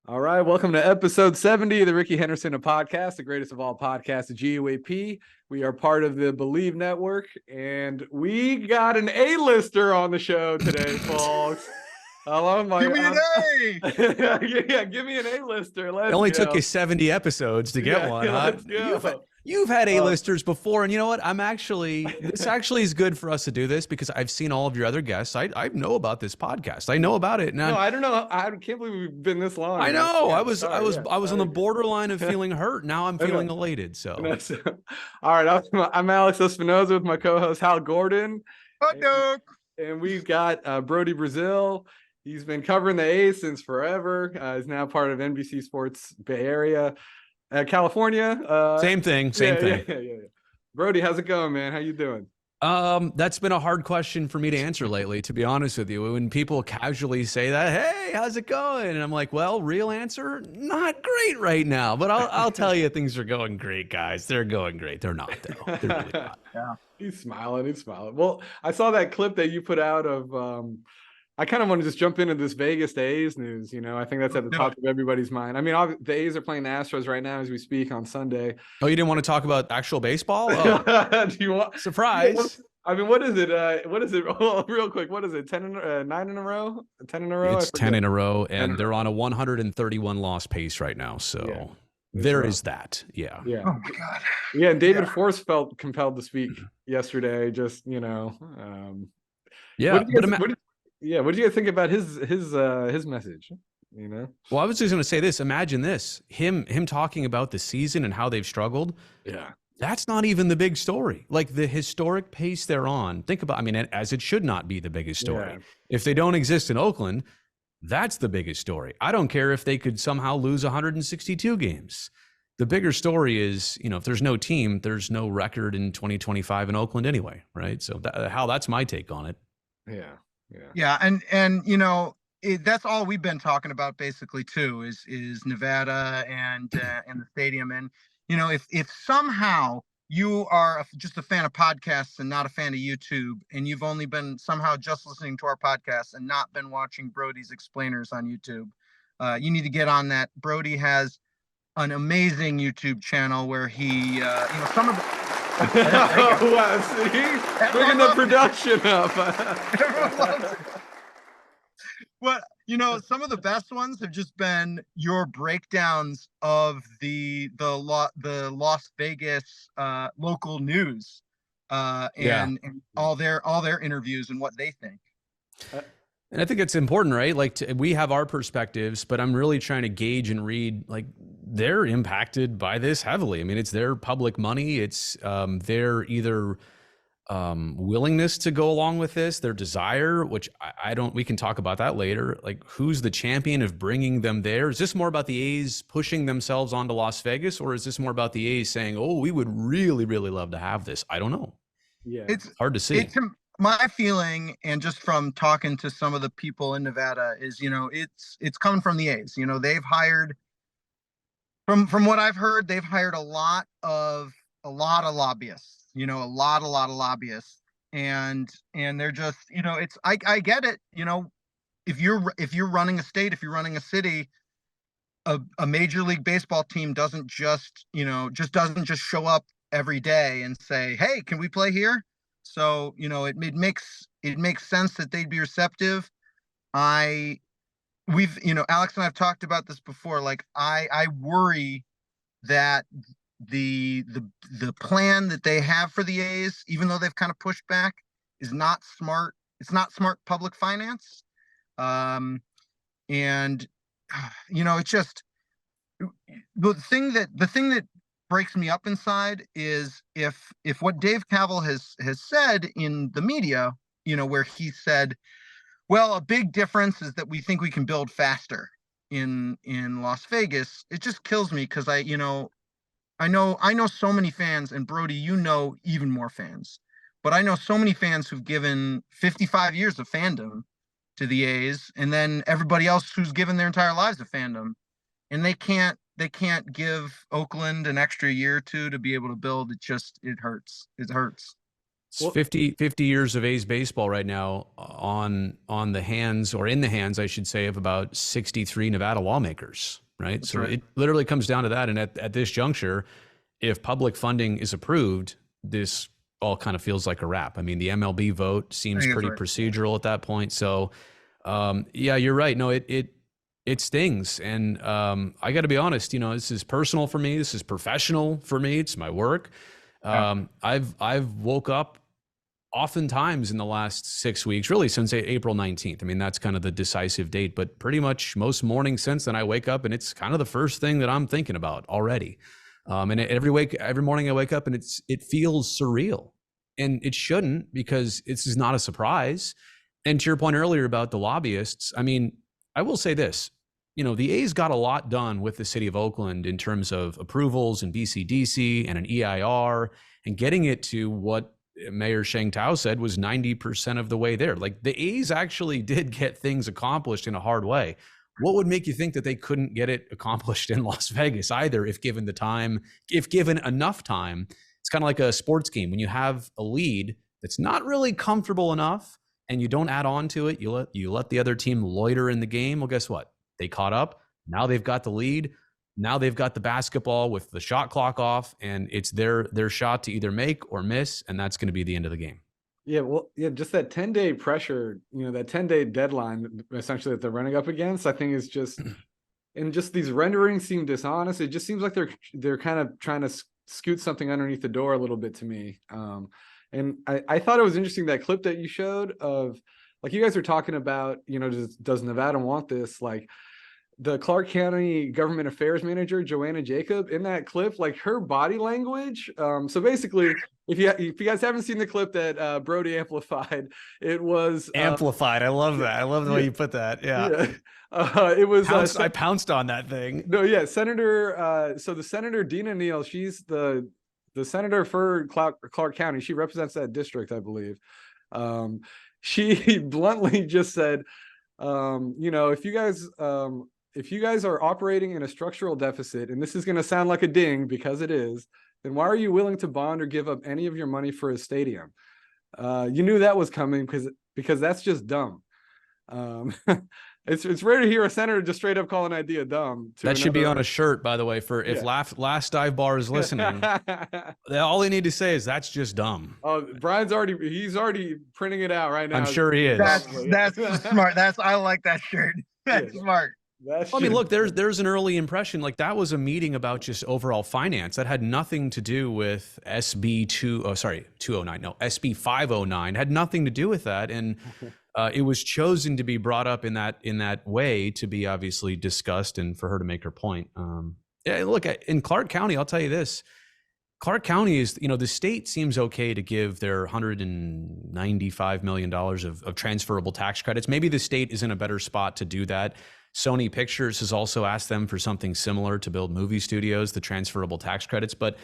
All right, welcome to episode 70 of the Ricky Henderson podcast, the greatest of all podcasts, the GUAP. We are part of the Believe Network, and we got an A-lister on the show today, folks. Give me an A! Yeah, give me an A-lister. Let's It only go. took you 70 episodes to get one. Let's go. You've had A-listers before, and you know what? This actually is good for us to do this because I've seen all of your other guests. I know about this podcast. I know about it. No, I don't know. I can't believe we've been this long. I know. I was on the borderline of feeling hurt. Now I'm feeling elated. So, all right. I'm Alex Espinoza with my co-host Hal Gordon. Hot dog. And we've got Brodie Brazil. He's been covering the A's since forever. He's now part of NBC Sports Bay Area, California. Same thing. Yeah. Brodie, how's it going, man? How you doing? That's been a hard question for me to answer lately, to be honest with you. When people casually say that, hey, how's it going? And I'm like, well, real answer, not great right now. But I'll tell you, things are going great, guys. They're going great. They're not, though. They're really not. Yeah. He's smiling. Well, I saw that clip that you put out of I kind of want to just jump into this Vegas A's news. You know, I think that's at the top of everybody's mind. I mean, the A's are playing the Astros right now as we speak on Sunday. Oh, you didn't want to talk about actual baseball? Oh. Do you want surprise? What is it? Well, real quick, what is it? 9 in a row? 10 in a row? It's 10 in a row, and they're on a 131 loss pace right now. So yeah, there is that. Yeah. Yeah. Oh my God. Yeah. And David Force felt compelled to speak yesterday. Just yeah. What did you guys think about his message? You know. Well, I was just going to say this. Imagine this: him talking about the season and how they've struggled. Yeah. That's not even the big story. Like the historic pace they're on. Think about, I mean, as it should not be the biggest story. Yeah. If they don't exist in Oakland, that's the biggest story. I don't care if they could somehow lose 162 games. The bigger story is, if there's no team, there's no record in 2025 in Oakland anyway, right? So that's my take on it. Yeah. And that's all we've been talking about basically too, is Nevada and the stadium. And, if somehow you are just a fan of podcasts and not a fan of YouTube, and you've only been somehow just listening to our podcast and not been watching Brodie's explainers on YouTube, you need to get on that. Brodie has an amazing YouTube channel where he, some of the... Bringing the production up. Everyone loves it. But some of the best ones have just been your breakdowns of the Las Vegas local news and all their interviews and what they think. And I think it's important, right? Like we have our perspectives, but I'm really trying to gauge and read, like they're impacted by this heavily. I mean, it's their public money. It's their either willingness to go along with this, their desire, which we can talk about that later. Like who's the champion of bringing them there? Is this more about the A's pushing themselves onto Las Vegas, or is this more about the A's saying, oh, we would really, really love to have this? I don't know. Yeah. It's hard to see. My feeling, and just from talking to some of the people in Nevada, is it's coming from the A's. They've hired, from what I've heard, they've hired a lot of lobbyists. A lot of lobbyists, and they're just it's I get it. If you're running a state, if you're running a city, a Major League Baseball team doesn't just show up every day and say, hey, can we play here? So, it makes sense that they'd be receptive. Alex and I've talked about this before. Like, I worry that the plan that they have for the A's, even though they've kind of pushed back, is not smart. It's not smart public finance. It's just the thing that breaks me up inside is if what Dave Kaval has said in the media, where he said, well, a big difference is that we think we can build faster in Las Vegas. It just kills me because I know so many fans, and Brodie, even more fans, but I know so many fans who've given 55 years of fandom to the A's, and then everybody else who's given their entire lives of fandom, and they can't give Oakland an extra year or two to be able to build. It hurts. It's 50 years of A's baseball right now on the hands, or in the hands, I should say, of about 63 Nevada lawmakers, right? That's So right. it literally comes down to that. And at this juncture, if public funding is approved, this all kind of feels like a wrap. I mean, the MLB vote seems pretty procedural at that point. So, yeah, you're right. No, it stings. And I got to be honest, this is personal for me. This is professional for me. It's my work. I've woke up oftentimes in the last 6 weeks, really since April 19th. I mean, that's kind of the decisive date, but pretty much most mornings since then I wake up and it's kind of the first thing that I'm thinking about already. And every morning I wake up and it feels surreal, and it shouldn't, because this is not a surprise. And to your point earlier about the lobbyists, I mean, I will say this, the A's got a lot done with the city of Oakland in terms of approvals and BCDC and an EIR, and getting it to what Mayor Sheng Tao said was 90% of the way there. Like, the A's actually did get things accomplished in a hard way. What would make you think that they couldn't get it accomplished in Las Vegas either, if given the time, if given enough time? It's kind of like a sports game. When you have a lead that's not really comfortable enough and you don't add on to it, you let the other team loiter in the game. Well, guess what? They caught up. Now they've got the lead. Now they've got the basketball with the shot clock off, and it's their shot to either make or miss, and that's going to be the end of the game. Yeah, well, yeah, just that 10-day pressure, that 10-day deadline essentially that they're running up against, I think is just, and just these renderings seem dishonest. It just seems like they're kind of trying to scoot something underneath the door a little bit to me. And I thought it was interesting, that clip that you showed of, like, you guys are talking about, does Nevada want this? Like, the Clark County Government Affairs Manager, Joanna Jacob, in that clip, like, her body language. So basically, if you guys haven't seen the clip that Brodie amplified, it was amplified. I love that. I love the way you put that. Yeah. It was I pounced on that thing. No, yeah, Senator. So the Senator Dina Neal, she's the senator for Clark County. She represents that district, I believe. She bluntly just said, if you guys are operating in a structural deficit, and this is going to sound like a ding because it is, then why are you willing to bond or give up any of your money for a stadium? You knew that was coming because that's just dumb. It's rare to hear a senator just straight up call an idea dumb. That should be on a shirt, by the way, for if Last Dive Bar is listening. All they need to say is that's just dumb. Oh, Brian's he's already printing it out right now. I'm sure he is. That's smart. I like that shirt. That's smart. I mean, look, there's an early impression. Like, that was a meeting about just overall finance that had nothing to do with SB 209. No, SB 509 had nothing to do with that. And it was chosen to be brought up in that way, to be obviously discussed and for her to make her point. Yeah, look, in Clark County, I'll tell you this. Clark County is, the state seems okay to give their $195 million of transferable tax credits. Maybe the state is in a better spot to do that. Sony Pictures has also asked them for something similar to build movie studios, the transferable tax credits. But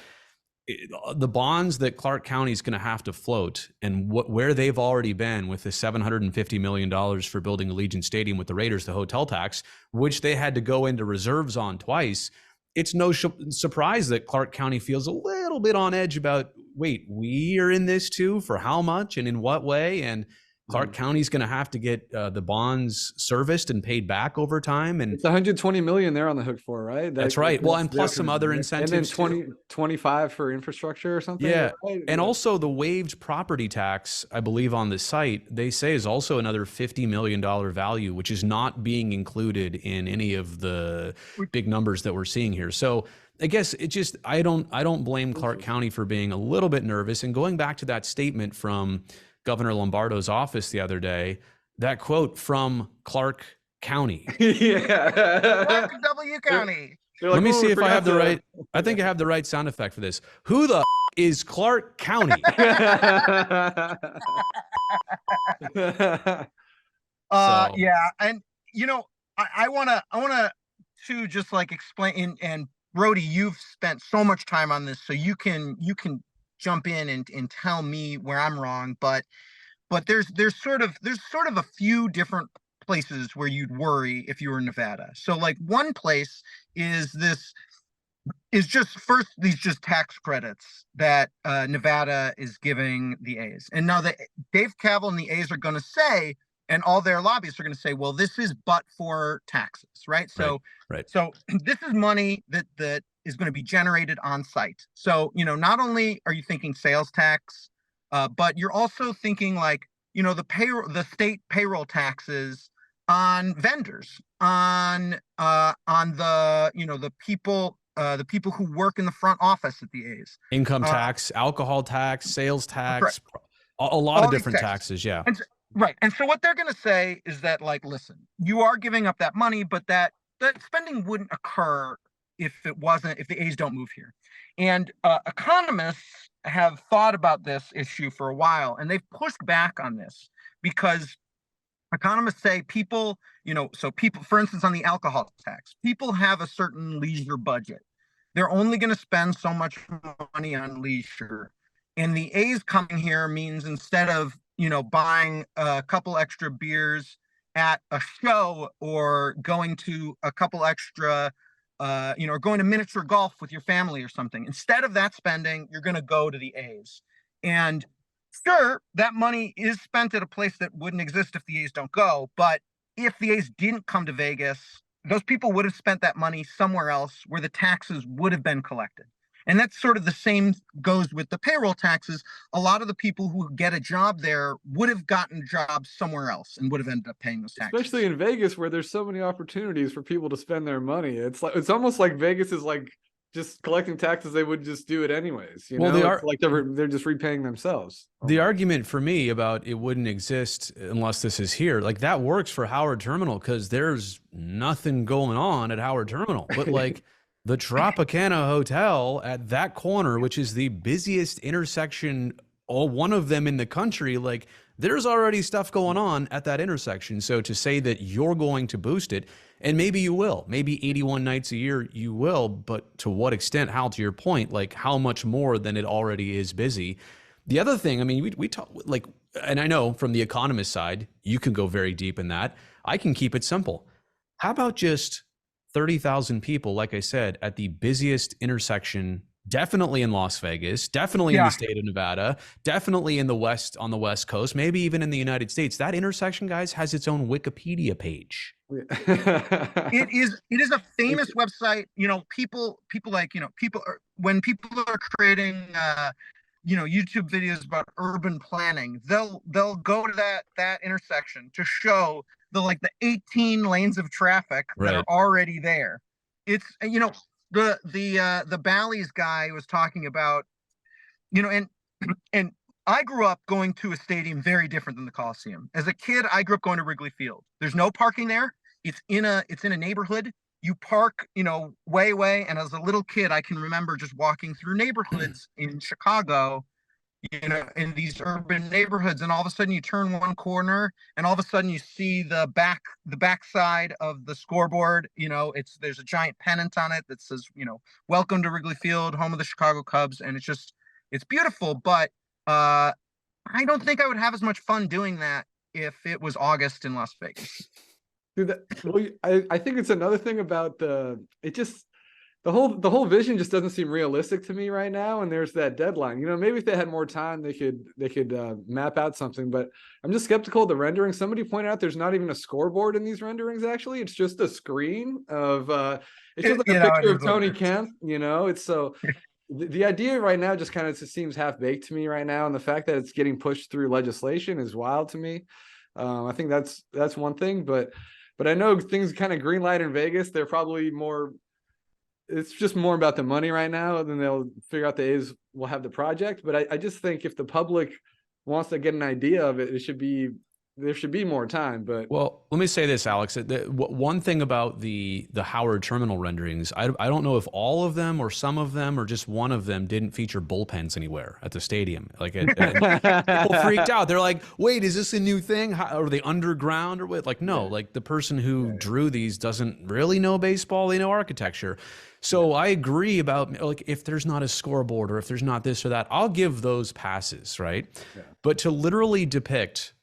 the bonds that Clark County is going to have to float, and where they've already been with the $750 million for building Allegiant Stadium with the Raiders, the hotel tax, which they had to go into reserves on twice, it's no surprise that Clark County feels a little bit on edge about, wait, we are in this too? For how much and in what way? And Clark County's going to have to get the bonds serviced and paid back over time. And it's 120 million they're on the hook for, right? That's right. Well, and plus some other incentives. And then 25 for infrastructure or something. Yeah. Right? And also the waived property tax, I believe on the site, they say is also another $50 million value, which is not being included in any of the big numbers that we're seeing here. So I guess it just, I don't blame Clark County for being a little bit nervous. And going back to that statement from Governor Lombardo's office the other day, that quote from Clark County. Clark W County. Let me see if I have the right. I think I have the right sound effect for this. Who the is Clark County? Yeah, and I wanna to just like explain, and Brodie, you've spent so much time on this, so you can jump in and tell me where I'm wrong, but there's sort of a few different places where you'd worry if you were in Nevada. So like one place is this is just first these just tax credits that Nevada is giving the A's. And now that Dave Cavill and the A's are going to say, and all their lobbyists are going to say, well, this is but for taxes, right? So, right. So this is money that is going to be generated on site. So, you know, not only are you thinking sales tax, but you're also thinking like, you know, the state payroll taxes on vendors, on the, you know, the people who work in the front office at the A's. Income tax, alcohol tax, sales tax, correct. a lot of different taxes. Yeah. And so, right. And so what they're going to say is that, like, listen, you are giving up that money, but that spending wouldn't occur if the A's don't move here. And economists have thought about this issue for a while, and they've pushed back on this because economists say people, you know, so people, for instance, on the alcohol tax, people have a certain leisure budget. They're only going to spend so much money on leisure. And the A's coming here means instead of, you know, buying a couple extra beers at a show or going to a couple extra, you know, or going to miniature golf with your family or something, instead of that spending, you're going to go to the A's. And sure, that money is spent at a place that wouldn't exist if the A's don't go. But if the A's didn't come to Vegas, those people would have spent that money somewhere else where the taxes would have been collected. And that's sort of the same goes with the payroll taxes. A lot of the people who get a job there would have gotten jobs somewhere else and would have ended up paying those taxes. Especially in Vegas, where there's so many opportunities for people to spend their money. It's almost like Vegas is like just collecting taxes. They would just do it anyways. You know, they are like they're just repaying themselves. The argument for me about it wouldn't exist unless this is here, like that works for Howard Terminal because there's nothing going on at Howard Terminal. But like the Tropicana Hotel at that corner, which is the busiest intersection, one of them in the country, like there's already stuff going on at that intersection. So to say that you're going to boost it, and maybe you will, maybe 81 nights a year you will, but to what extent, Hal, to your point, like how much more than it already is busy? The other thing, I mean, we talk like, and I know from the economist side, you can go very deep in that. I can keep it simple. How about just 30,000 people, like I said, at the busiest intersection, definitely in Las Vegas, definitely in the state of Nevada, definitely in the West, on the West Coast, maybe even in the United States. That intersection, guys, has its own Wikipedia page. It is a famous website. You know, people like, you know, when people are creating you know, YouTube videos about urban planning, they'll go to that intersection to show the 18 lanes of traffic that are already there. It's, you know, the Bally's guy was talking about, you know, and I grew up going to a stadium very different than the Coliseum. As a kid, I grew up going to Wrigley Field. There's no parking there. It's in a neighborhood. You park, you know, way. And as a little kid, I can remember just walking through neighborhoods in Chicago, you know, in these urban neighborhoods, and all of a sudden you turn one corner, and all of a sudden you see the back side of the scoreboard. You know, there's a giant pennant on it that says, you know, "Welcome to Wrigley Field, home of the Chicago Cubs," and it's beautiful. But I don't think I would have as much fun doing that if it was August in Las Vegas. Dude, I think it's another thing about the whole vision just doesn't seem realistic to me right now. And there's that deadline. You know, maybe if they had more time, they could map out something. But I'm just skeptical of the rendering. Somebody pointed out there's not even a scoreboard in these renderings. Actually, it's just a screen of it's just like a picture of Tony Kemp. You know, it's so. The idea right now just kind of seems half-baked to me right now, and the fact that it's getting pushed through legislation is wild to me. I think that's one thing, but I know things kind of green light in Vegas. They're probably more. It's just more about the money right now, then they'll figure out the A's will have the project. But I just think if the public wants to get an idea of it, there should be more time. But well, let me say this, Alex. One thing about the Howard Terminal renderings, I don't know if all of them or some of them or just one of them didn't feature bullpens anywhere at the stadium. Like people freaked out. They're like, "Wait, is this a new thing? Are they underground or what?" Like, no. Like the person who drew these doesn't really know baseball. They know architecture. So I agree about like if there's not a scoreboard or if there's not this or that, I'll give those passes, right? Yeah. But to literally depict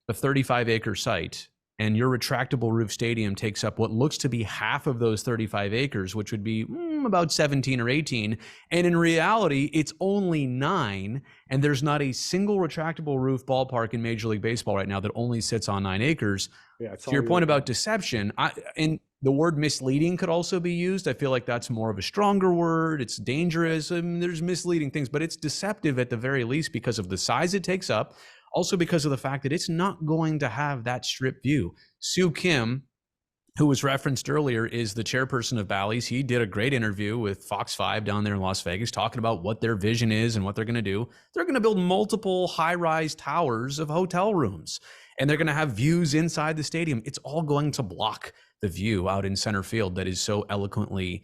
a 35-acre site and your retractable roof stadium takes up what looks to be half of those 35 acres, which would be about 17 or 18. And in reality, it's only 9. And there's not a single retractable roof ballpark in Major League Baseball right now that only sits on 9 acres. Yeah, to your point about deception, and the word misleading could also be used. I feel like that's more of a stronger word. It's dangerous. There's misleading things, but it's deceptive at the very least because of the size it takes up. Also because of the fact that it's not going to have that strip view. Sue Kim, who was referenced earlier, is the chairperson of Bally's. He did a great interview with Fox 5 down there in Las Vegas, talking about what their vision is and what they're going to do. They're going to build multiple high-rise towers of hotel rooms, and they're going to have views inside the stadium. It's all going to block the view out in center field that is so eloquently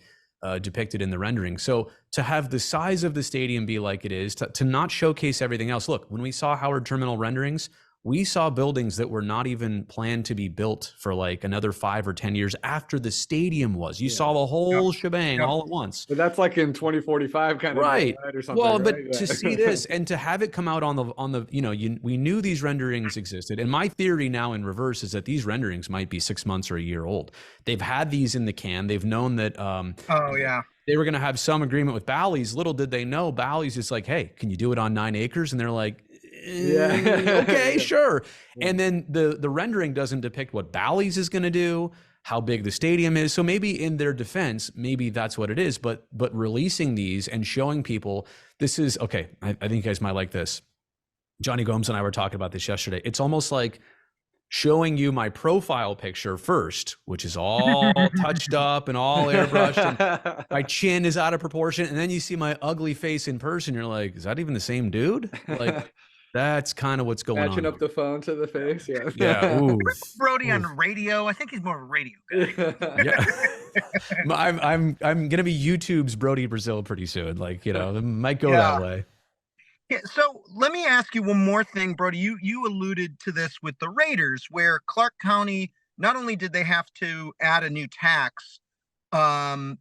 depicted in the rendering. So to have the size of the stadium be like it is, to not showcase everything else. Look, when we saw Howard Terminal renderings, we saw buildings that were not even planned to be built for like another 5 or 10 years after the stadium was. You saw the whole shebang all at once. But that's like in 2045 kind of right or something. Well, but right? to see this and to have it come out on the we knew these renderings existed. And my theory now in reverse is that these renderings might be 6 months or a year old. They've had these in the can. They've known that they were going to have some agreement with Bally's. Little did they know Bally's is like, hey, can you do it on 9 acres? And they're like, okay, sure. And then the rendering doesn't depict what Bally's is going to do, how big the stadium is. So maybe in their defense, maybe that's what it is. But releasing these and showing people this is okay. I think you guys might like this. Johnny Gomes and I were talking about this yesterday. It's almost like showing you my profile picture first, which is all touched up and all airbrushed, and my chin is out of proportion. And then you see my ugly face in person. You're like, is that even the same dude? Like, that's kind of what's going on. Matching up the phone to the face. Yeah. Yeah. Ooh. Brodie on radio. I think he's more of a radio guy. Yeah. I'm going to be YouTube's Brodie Brazil pretty soon. Like, it might go that way. Yeah, so let me ask you one more thing, Brodie. You alluded to this with the Raiders, where Clark County, not only did they have to add a new tax, so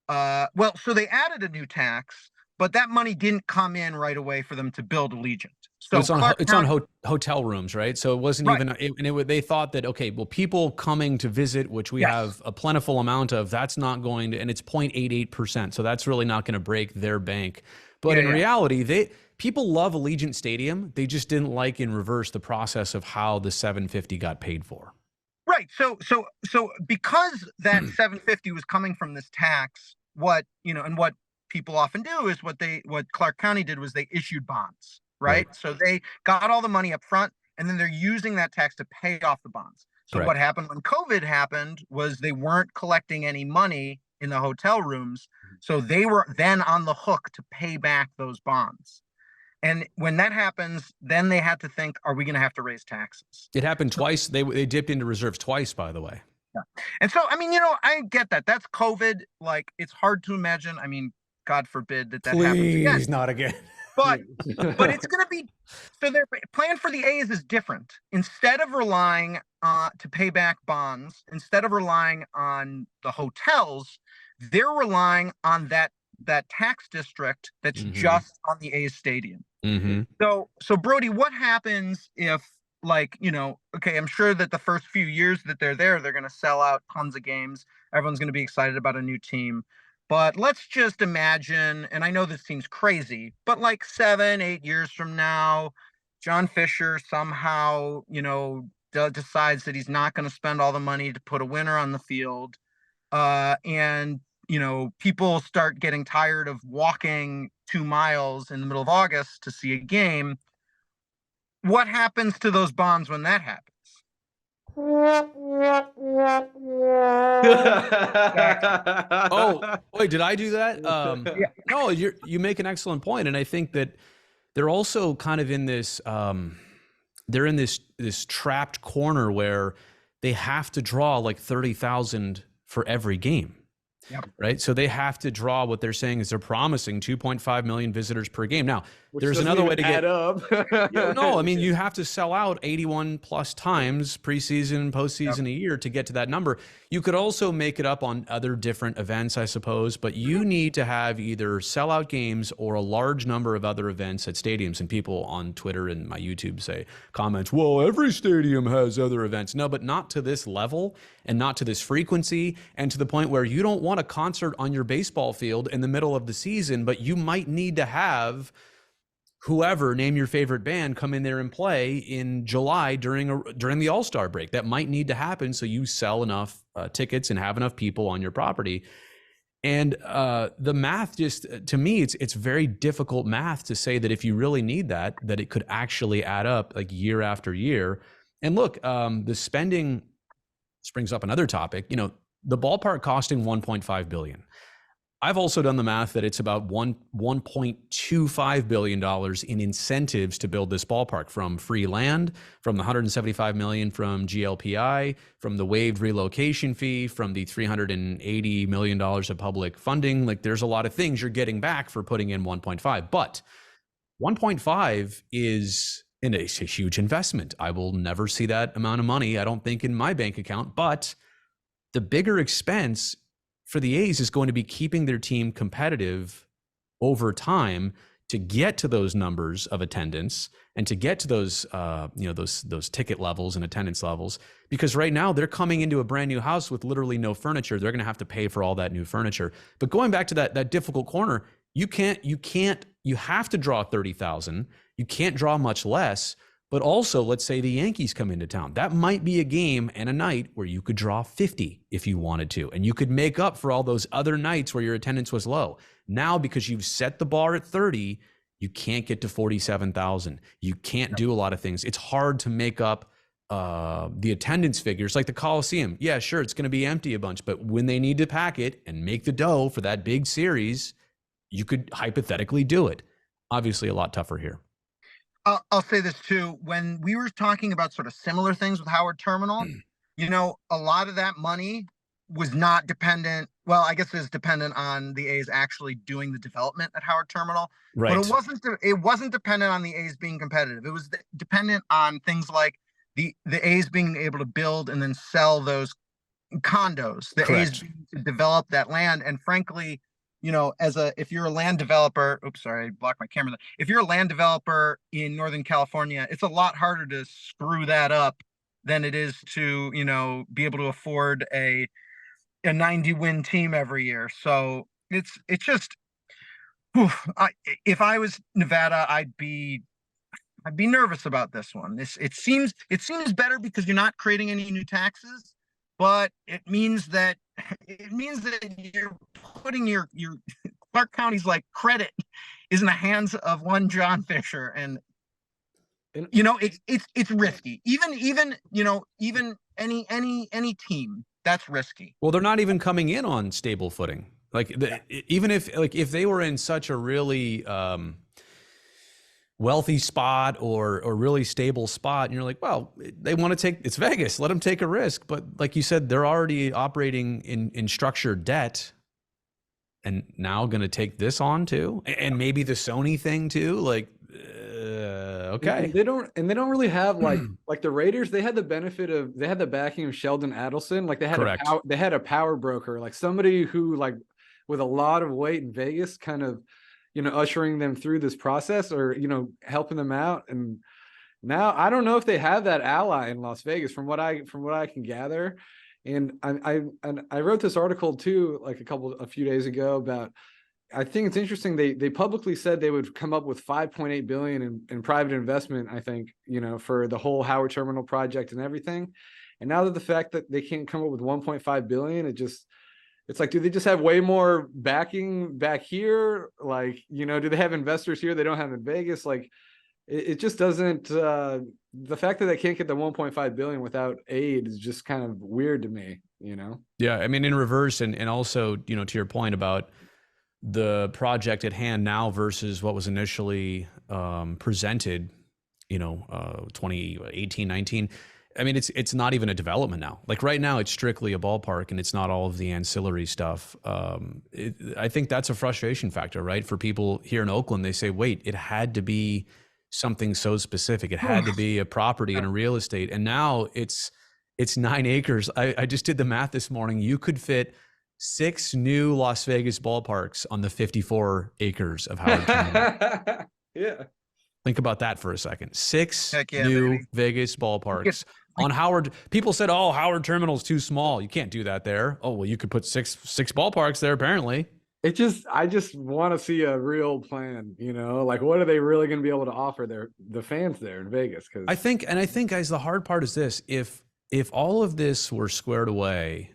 they added a new tax, but that money didn't come in right away for them to build Allegiant. So it's on hotel rooms, right? So it wasn't even, they thought that, okay, well, people coming to visit, which we have a plentiful amount of, that's not going to, and it's 0.88%. So that's really not going to break their bank. But in reality, people love Allegiant Stadium. They just didn't like in reverse the process of how the $750 got paid for. Right. So because that $750 was coming from this tax, what people often do is what Clark County did was they issued bonds, right? So they got all the money up front, and then they're using that tax to pay off the bonds. So what happened when COVID happened was they weren't collecting any money in the hotel rooms. So they were then on the hook to pay back those bonds. And when that happens, then they had to think, are we going to have to raise taxes? It happened twice. They dipped into reserves twice, by the way. Yeah. And so, I mean, I get that. That's COVID. Like, it's hard to imagine. I mean, God forbid that happens again. Please, not again. But it's going to be, so their plan for the A's is different. Instead of relying to pay back bonds, instead of relying on the hotels, they're relying on that tax district that's just on the A's stadium. So Brodie, what happens if, I'm sure that the first few years that they're there, they're going to sell out tons of games. Everyone's going to be excited about a new team. But let's just imagine, and I know this seems crazy, but like 7-8 years from now, John Fisher somehow, decides that he's not going to spend all the money to put a winner on the field. And people start getting tired of walking 2 miles in the middle of August to see a game. What happens to those bonds when that happens? Oh, wait, did I do that? No, you make an excellent point. And I think that they're also kind of in this, they're in this trapped corner where they have to draw like 30,000 for every game. Right. So they have to draw what they're saying is they're promising 2.5 million visitors per game. Now, there's another way to get up. no, I mean, you have to sell out 81 plus times preseason, postseason a year to get to that number. You could also make it up on other different events, I suppose, but you need to have either sellout games or a large number of other events at stadiums. And people on Twitter and my YouTube say comments, well, every stadium has other events. No, but not to this level and not to this frequency and to the point where you don't want a concert on your baseball field in the middle of the season, but you might need to have whoever, name your favorite band, come in there and play in July during the All-Star break. That might need to happen so you sell enough tickets and have enough people on your property. And the math just, to me, it's very difficult math to say that if you really need that it could actually add up like year after year. And look, the spending, this brings up another topic, you know, the ballpark costing $1.5 billion. I've also done the math that it's about $1.25 billion in incentives to build this ballpark, from free land, from the $175 million from GLPI, from the waived relocation fee, from the $380 million of public funding. Like, there's a lot of things you're getting back for putting in 1.5, but 1.5 is a huge investment. I will never see that amount of money, I don't think, in my bank account, but the bigger expense for the A's is going to be keeping their team competitive over time to get to those numbers of attendance and to get to those, those ticket levels and attendance levels. Because right now they're coming into a brand new house with literally no furniture. They're going to have to pay for all that new furniture. But going back to that difficult corner, you have to draw 30,000. You can't draw much less. But also, let's say the Yankees come into town. That might be a game and a night where you could draw 50 if you wanted to, and you could make up for all those other nights where your attendance was low. Now, because you've set the bar at 30, you can't get to 47,000. You can't do a lot of things. It's hard to make up the attendance figures, like the Coliseum. Yeah, sure, it's going to be empty a bunch, but when they need to pack it and make the dough for that big series, you could hypothetically do it. Obviously, a lot tougher here. I'll say this too. When we were talking about sort of similar things with Howard Terminal, you know, a lot of that money was not dependent. Well, I guess it is dependent on the A's actually doing the development at Howard Terminal, right? But it wasn't dependent on the A's being competitive. It was dependent on things like the A's being able to build and then sell those condos. The Correct. A's being to develop that land, and frankly, you know, if you're a land developer, oops, sorry, I blocked my camera. If you're a land developer in Northern California, it's a lot harder to screw that up than it is to, you know, be able to afford a 90-win team every year. So it's just, if I was Nevada, I'd be nervous about this one. It seems better because you're not creating any new taxes, but it means that you're putting your Clark County's like credit is in the hands of one John Fisher, and you know it's risky. Even any team, that's risky. Well, they're not even coming in on stable footing. Like even if they were in such a really wealthy spot or really stable spot, and you're like, well, they want to it's Vegas, let them take a risk. But like you said, they're already operating in structured debt, and now going to take this on too, and maybe the Sony thing too. Like, okay, and they don't really have like the Raiders. They had the benefit of, they had the backing of Sheldon Adelson. Like they had a power broker, like somebody who, like, with a lot of weight in Vegas, kind of, you know, ushering them through this process, or, you know, helping them out. And now I don't know if they have that ally in Las Vegas, from what I can gather. And I wrote this article too, like a few days ago, about, I think it's interesting. They publicly said they would come up with $5.8 billion in private investment, I think, you know, for the whole Howard Terminal project and everything. And now that the fact that they can't come up with $1.5 billion, it's like, do they just have way more backing back here? Like, you know, do they have investors here they don't have in Vegas? Like, it just doesn't, the fact that they can't get the 1.5 billion without aid is just kind of weird to me, you know? Yeah. I mean, in reverse, and also, you know, to your point about the project at hand now versus what was initially presented, you know, 2018, 19, I mean, it's not even a development now. Like right now, it's strictly a ballpark, and it's not all of the ancillary stuff. I think that's a frustration factor, right? For people here in Oakland, they say, "Wait, it had to be something so specific. It had to be a property and a real estate." And now it's 9 acres. I just did the math this morning. You could fit 6 new Las Vegas ballparks on the 54 acres of Howard Terminal. Yeah. Think about that for a second. 6 Yeah, new baby. Vegas ballparks on Howard. People said, "Oh, Howard Terminal's too small. You can't do that there." Oh, well, you could put six ballparks there apparently. I just want to see a real plan, like what are they really going to be able to offer the fans there in Vegas? Because I think, guys, the hard part is this: if all of this were squared away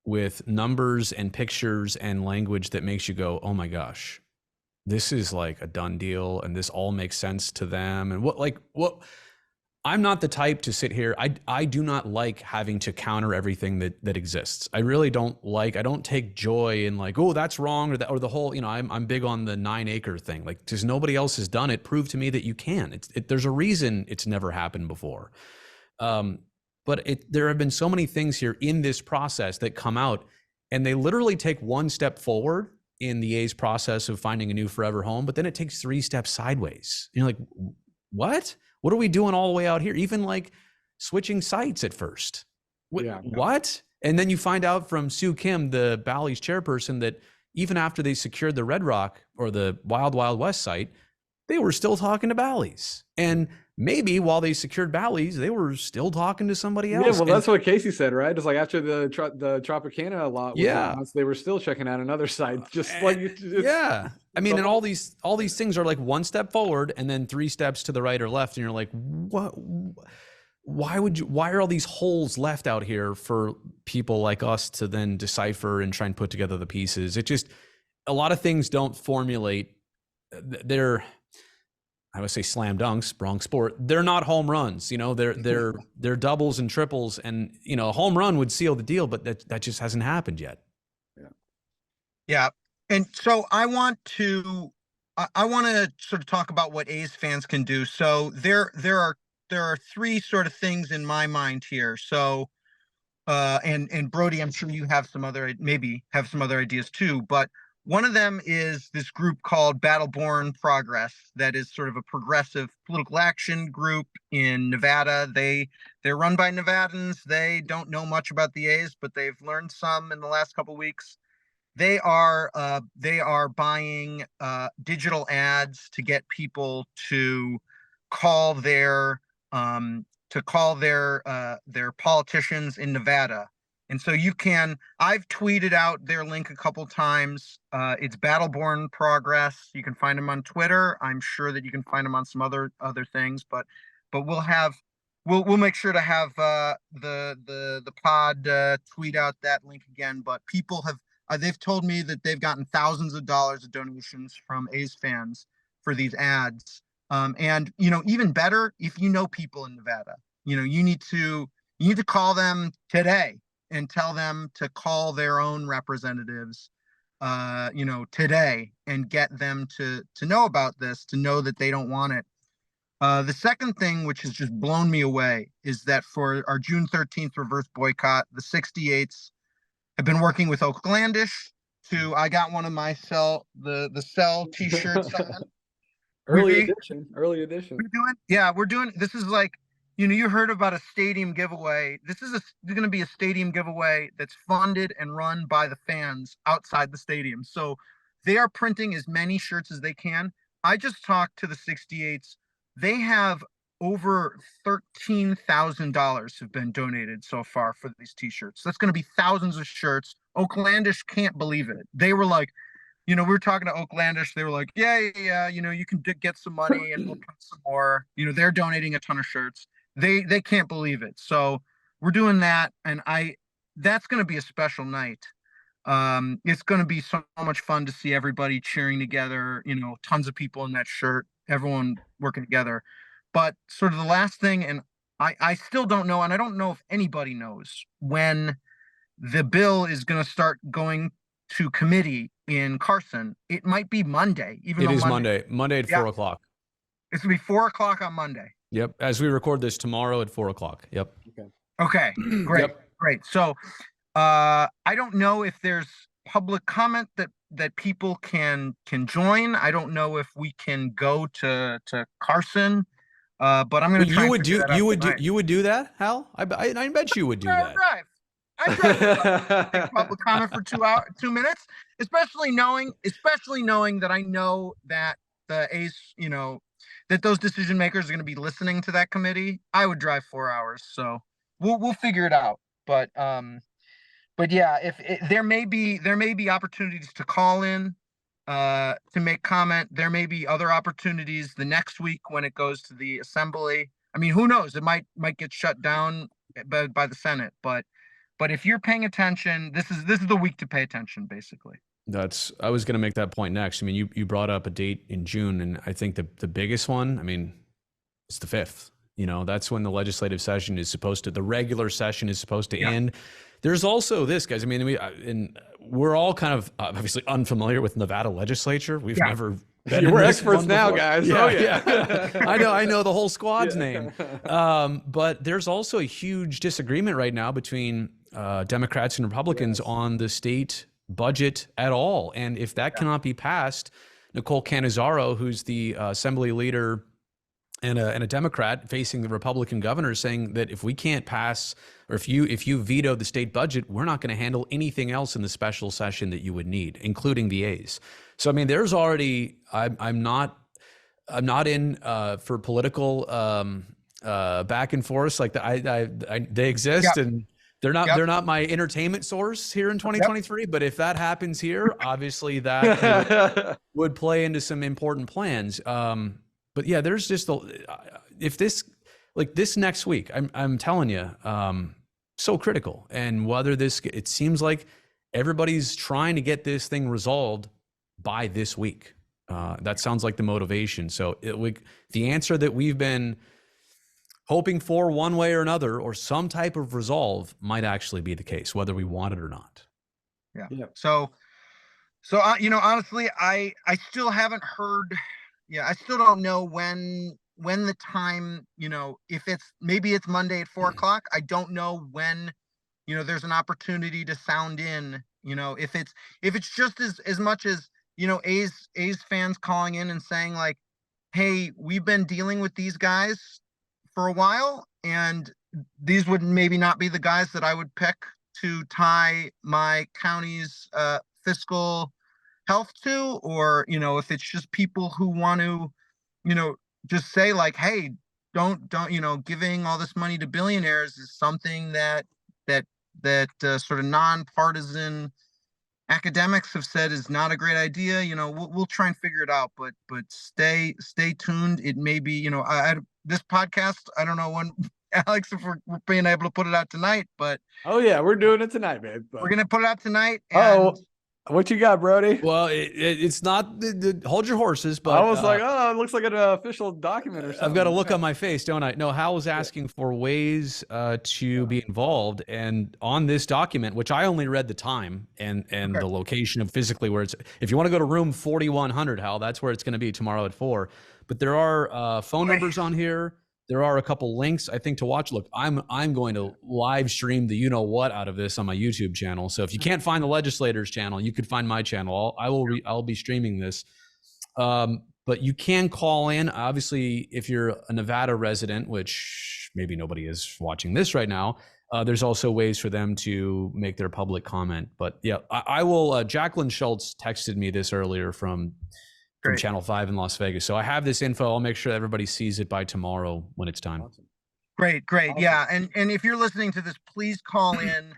with numbers and pictures and language that makes you go, "Oh my gosh, this is like a done deal, and this all makes sense to them," and what. I'm not the type to sit here. I do not like having to counter everything that exists. I really don't I don't take joy in like, oh, that's wrong, or the whole, I'm big on the 9 acre thing. Like, because nobody else has done it, prove to me that you can. There's a reason it's never happened before. But there have been so many things here in this process that come out, and they literally take one step forward in the A's process of finding a new forever home, but then it takes 3 steps sideways. You're like, what? What are we doing all the way out here? Even like switching sites at first. What? And then you find out from Sue Kim, the Bally's chairperson, that even after they secured the Red Rock or the Wild Wild West site, they were still talking to Bally's. And maybe while they secured Bally's, they were still talking to somebody else. Yeah, well, that's what Casey said, right? It's like after the Tropicana lot was announced, they were still checking out another site. I mean, and all these things are like one step forward and then 3 steps to the right or left, and you're like, what? Why are all these holes left out here for people like us to then decipher and try and put together the pieces? It just, a lot of things don't formulate. I would say slam dunks, wrong sport. They're not home runs, they're doubles and triples, and a home run would seal the deal, but that just hasn't happened yet. Yeah. And so I want to sort of talk about what A's fans can do. So there are 3 sort of things in my mind here. So and Brodie, I'm sure you have some other ideas too, but one of them is this group called Battleborn Progress, that is sort of a progressive political action group in Nevada. They're run by Nevadans. They don't know much about the A's, but they've learned some in the last couple of weeks. They are buying digital ads to get people to call their politicians in Nevada. And so I've tweeted out their link a couple times. It's Battleborn Progress. You can find them on Twitter. I'm sure that you can find them on some other things, but we'll make sure to have the pod tweet out that link again. But people they've told me that they've gotten thousands of dollars of donations from A's fans for these ads. And even better, if you know people in Nevada, you need to call them today and tell them to call their own representatives, today, and get them to know about this, to know that they don't want it. The second thing, which has just blown me away, is that for our June 13th reverse boycott, the 68s have been working with Oaklandish I got one of my the Cell t-shirts on. Early edition. We're doing, this is like, you heard about a stadium giveaway. This is going to be a stadium giveaway that's funded and run by the fans outside the stadium. So they are printing as many shirts as they can. I just talked to the 68s. They have over $13,000 have been donated so far for these t-shirts. That's going to be thousands of shirts. Oaklandish can't believe it. They were like, we were talking to Oaklandish. They were like, yeah, you can get some money and we'll print some more. They're donating a ton of shirts. They can't believe it. So we're doing that, and that's going to be a special night. It's going to be so much fun to see everybody cheering together. Tons of people in that shirt, everyone working together. But sort of the last thing, and I still don't know, and I don't know if anybody knows when the bill is going to start going to committee in Carson. It might be Monday. Monday at 4:00. It's going to be 4:00 on Monday. Yep. As we record this tomorrow at 4 o'clock. Yep. Okay, great, Yep. great. So, I don't know if there's public comment that people can join. I don't know if we can go to Carson, but I'm going to try and figure that out tonight. You would do that, Hal? I bet you would do that. I drive take public comment for 2 minutes, especially knowing that I know that the A's, that those decision makers are going to be listening to that committee. I would drive 4 hours, so we'll figure it out. But yeah, there may be opportunities to call in, to make comment. There may be other opportunities the next week when it goes to the assembly. I mean, who knows? It might get shut down by the Senate, but if you're paying attention, this is the week to pay attention, basically. I was going to make that point next. I mean, you brought up a date in June, and I think the biggest one, I mean, it's the 5th. That's when the legislative session is the regular session is supposed to end. There's also this, guys. I mean, we're all kind of obviously unfamiliar with Nevada legislature. We've never been We're experts now, guys. Yeah. I know the whole squad's name. But there's also a huge disagreement right now between Democrats and Republicans on the state budget at all. And if that cannot be passed, Nicole Cannizzaro, who's the assembly leader and a Democrat facing the Republican governor, saying that if we can't pass, or if you veto the state budget, we're not going to handle anything else in the special session that you would need, including the A's. So I mean, there's already I'm not in for political back and forth like they exist and they're not my entertainment source here in 2023. But if that happens here, obviously that would play into some important plans. But yeah, there's just if this next week, I'm telling you, so critical. And whether it seems like everybody's trying to get this thing resolved by this week. That sounds like the motivation. So the answer that we've been hoping for one way or another, or some type of resolve, might actually be the case, whether we want it or not. Yeah. So honestly, I still haven't heard. Yeah, I still don't know when the time, if maybe it's Monday at 4 o'clock. I don't know when, there's an opportunity to sound in, if it's just as much as, A's fans calling in and saying like, hey, we've been dealing with these guys for a while, and these would maybe not be the guys that I would pick to tie my county's fiscal health to, or if it's just people who want to just say like, hey, don't giving all this money to billionaires is something that sort of nonpartisan academics have said is not a great idea. We'll try and figure it out, but stay tuned. It may be this podcast, I don't know when, Alex, if we're being able to put it out tonight, but oh yeah, we're doing it tonight, man. We're gonna put it out tonight. And what you got, Brodie? Well, it's not hold your horses, but I was like, it looks like an official document or something. I've got a look on my face, don't I? No, Hal was asking for ways to be involved, and on this document, which I only read the time and the location of physically where it's. If you want to go to room 4100, Hal, that's where it's going to be tomorrow at 4. But there are phone numbers on here. There are a couple links, I think, to watch. Look, I'm going to live stream the what out of this on my YouTube channel. So if you can't find the legislators channel, you could find my channel. I'll be streaming this. But you can call in. Obviously, if you're a Nevada resident, which maybe nobody is watching this right now, there's also ways for them to make their public comment. But yeah, I will. Jacqueline Schultz texted me this earlier from Channel 5 in Las Vegas. So I have this info. I'll make sure everybody sees it by tomorrow when it's time. Awesome. Great. Awesome. Yeah. And if you're listening to this, please call in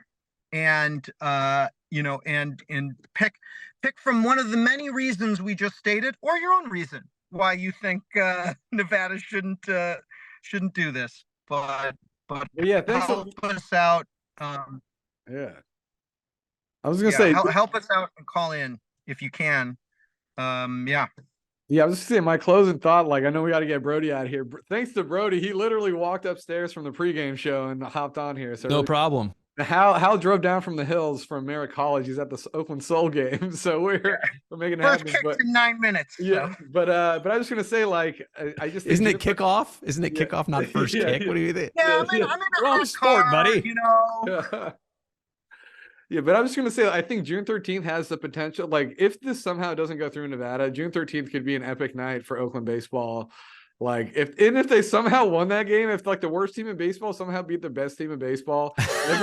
and, and pick from one of the many reasons we just stated, or your own reason why you think Nevada shouldn't do this. But yeah, thanks. Help us out. Yeah. I was going to say, help us out and call in if you can. Yeah, I was just saying my closing thought, like, I know we got to get Brodie out of here. Thanks to Brodie, he literally walked upstairs from the pregame show and hopped on here. So no problem. Hal drove down from the hills from Merritt College. He's at the Oakland Soul game, so we're making it First happen. kick's But in 9 minutes. yeah, So. but I was just gonna say, like, I just think Isn't it kickoff? Isn't it kickoff, not first Yeah, kick? yeah. What do you think? Yeah, I'm in Wrong a sport, car, buddy. you know. Yeah, but I was going to say, I think June 13th has the potential. Like, if this somehow doesn't go through in Nevada, June 13th could be an epic night for Oakland baseball. Like, if they somehow won that game, if like the worst team in baseball somehow beat the best team in baseball,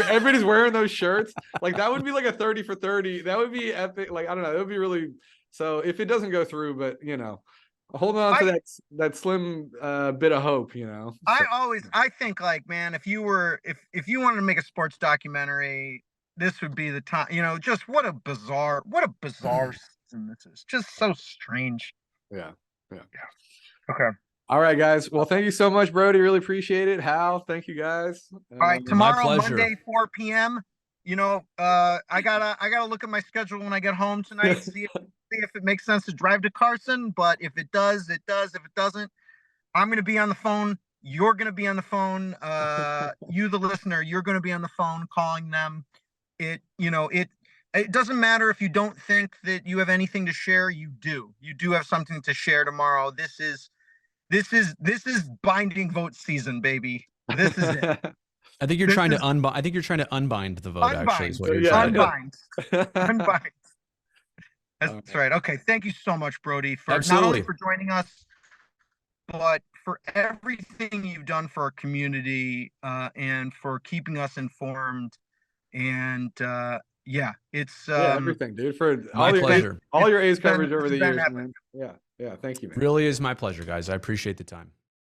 everybody's wearing those shirts. Like, that would be like a 30 for 30. That would be epic. Like, I don't know, it would be really. So if it doesn't go through, but you know, hold on to that slim bit of hope. You know, I think, like, man, if you wanted to make a sports documentary, this would be the time. You know, just what a bizarre season this is. Just so strange. Yeah. Okay. All right, guys. Well, thank you so much, Brodie. Really appreciate it. Hal, thank you, guys. All right, tomorrow, Monday, 4 p.m. You know, I gotta look at my schedule when I get home tonight. See if it makes sense to drive to Carson. But if it does, it does. If it doesn't, I'm gonna be on the phone. You're gonna be on the phone. You, the listener, you're gonna be on the phone calling them. It doesn't matter if you don't think that you have anything to share. You do have something to share tomorrow. This is binding vote season, baby. This is it. I think you're trying to unbind the vote. Actually, is what you're trying to unbind. That's right. Okay, thank you so much, Brodie, for Absolutely. not only for joining us, but for everything you've done for our community, and for keeping us informed. And yeah, it's everything, dude. For my pleasure. All your A's coverage over the years, man. Yeah, thank you, man. Really is my pleasure, guys. I appreciate the time.